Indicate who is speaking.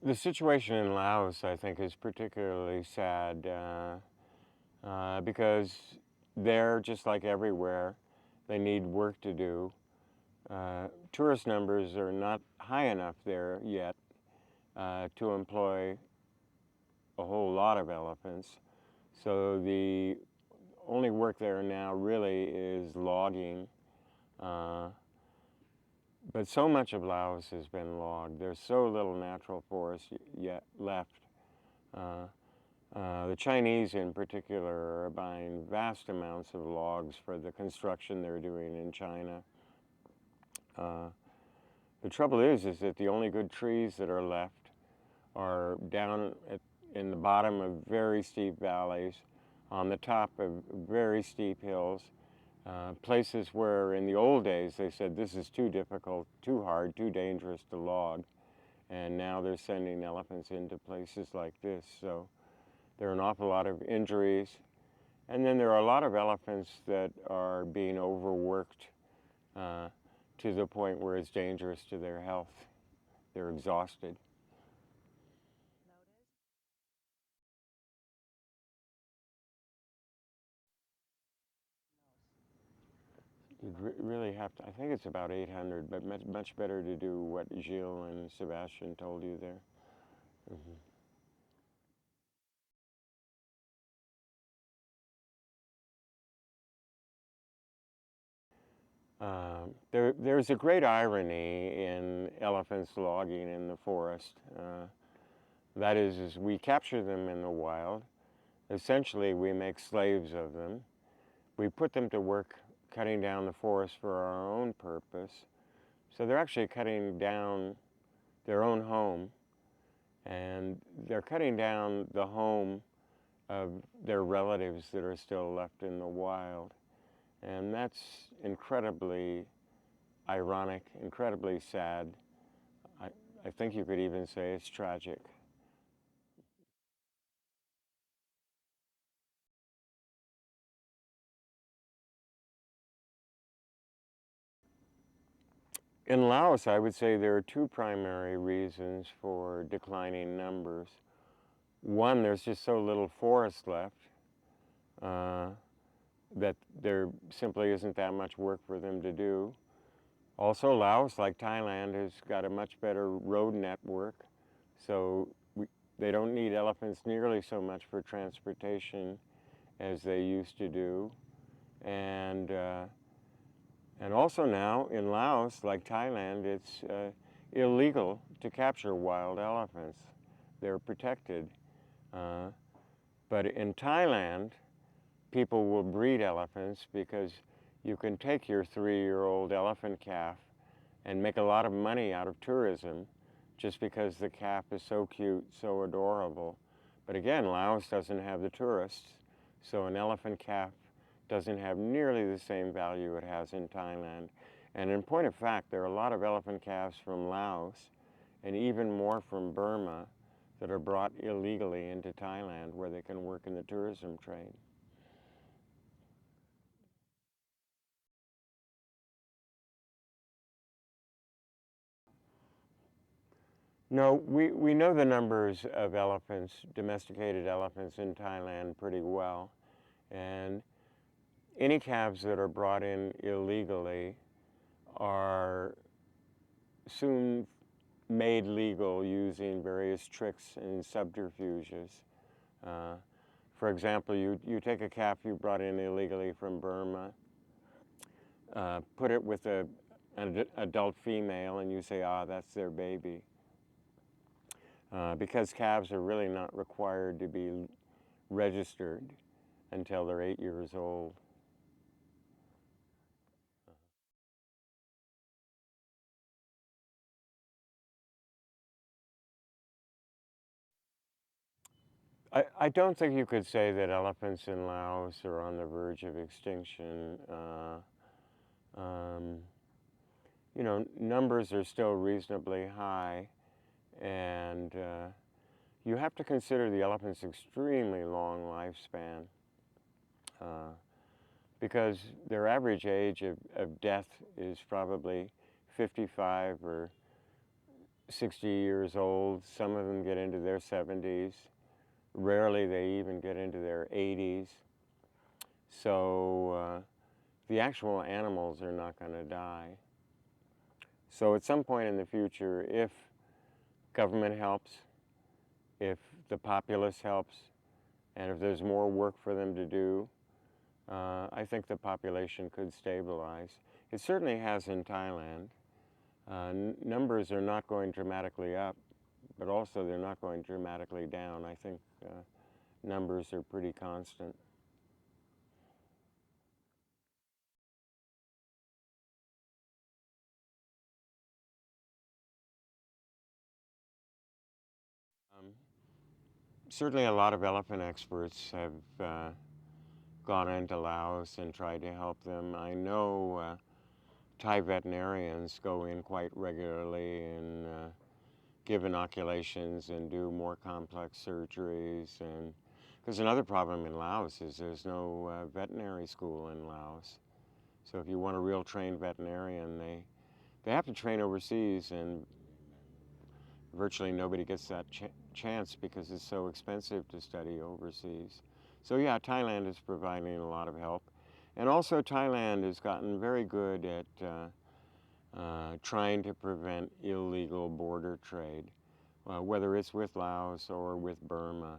Speaker 1: The situation in Laos, I think, is particularly sad because there, just like everywhere, they need work to do. Tourist numbers are not high enough there yet to employ a whole lot of elephants. So the only work there now really is logging. Uh, but so much of Laos has been logged. There's so little natural forest yet left. Uh, the Chinese in particular are buying vast amounts of logs for the construction they're doing in China. Uh, the trouble is that the only good trees that are left are down in the bottom of very steep valleys, on the top of very steep hills, places where in the old days they said this is too difficult, too hard, too dangerous to log, and now they're sending elephants into places like this. So there are an awful lot of injuries. And then there are a lot of elephants that are being overworked uh, to the point where it's dangerous to their health. They're exhausted. You'd really have to, I think it's about 800, but much better to do what Gilles and Sebastian told you there. Mhm. There's a great irony in elephants logging in the forest. That is we capture them in the wild. Essentially, we make slaves of them. We put them to work cutting down the forest for our own purpose. So they're actually cutting down their own home, and they're cutting down the home of their relatives that are still left in the wild. And that's incredibly ironic, incredibly sad. I, I think you could even say it's tragic. In Laos, I would say there are two primary reasons for declining numbers. One, there's just so little forest left uh, that there simply isn't that much work for them to do. Also, Laos, like Thailand, has got a much better road network, so they don't need elephants nearly so much for transportation as they used to do. And, uh, and also now in Laos, like Thailand, it's illegal to capture wild elephants. They're protected. Uh, but in Thailand, people will breed elephants because you can take your 3-year-old elephant calf and make a lot of money out of tourism just because the calf is so cute, so adorable. But again, Laos doesn't have the tourists, so an elephant calf doesn't have nearly the same value it has in Thailand. And in point of fact, there are a lot of elephant calves from Laos and even more from Burma that are brought illegally into Thailand where they can work in the tourism trade. No, we know the numbers of elephants, domesticated elephants in Thailand pretty well. And any calves that are brought in illegally are soon made legal using various tricks and subterfuges. Uh, for example, you take a calf you brought in illegally from Burma, put it with an adult female, and you say, ah, that's their baby. Because calves are really not required to be registered until they're 8 years old. I don't think you could say that elephants in Laos are on the verge of extinction. Um, Numbers are still reasonably high, and you have to consider the elephant's extremely long lifespan uh, because their average age of death is probably 55 or 60 years old. Some of them get into their 70s. Rarely they even get into their 80s. So the actual animals are not going to die. So at some point in the future, if government helps, if the populace helps, and if there's more work for them to do, I think the population could stabilize. It certainly has in Thailand. Numbers are not going dramatically up, but also they're not going dramatically down. I think numbers are pretty constant. Um, Certainly a lot of elephant experts have gone into Laos and tried to help them. I know Thai veterinarians go in quite regularly and give inoculations and do more complex surgeries. And because another problem in Laos is there's no veterinary school in Laos. So if you want a real trained veterinarian, they have to train overseas, and virtually nobody gets that chance because it's so expensive to study overseas. So yeah, Thailand is providing a lot of help. And also Thailand has gotten very good at trying to prevent illegal border trade, whether it's with Laos or with Burma.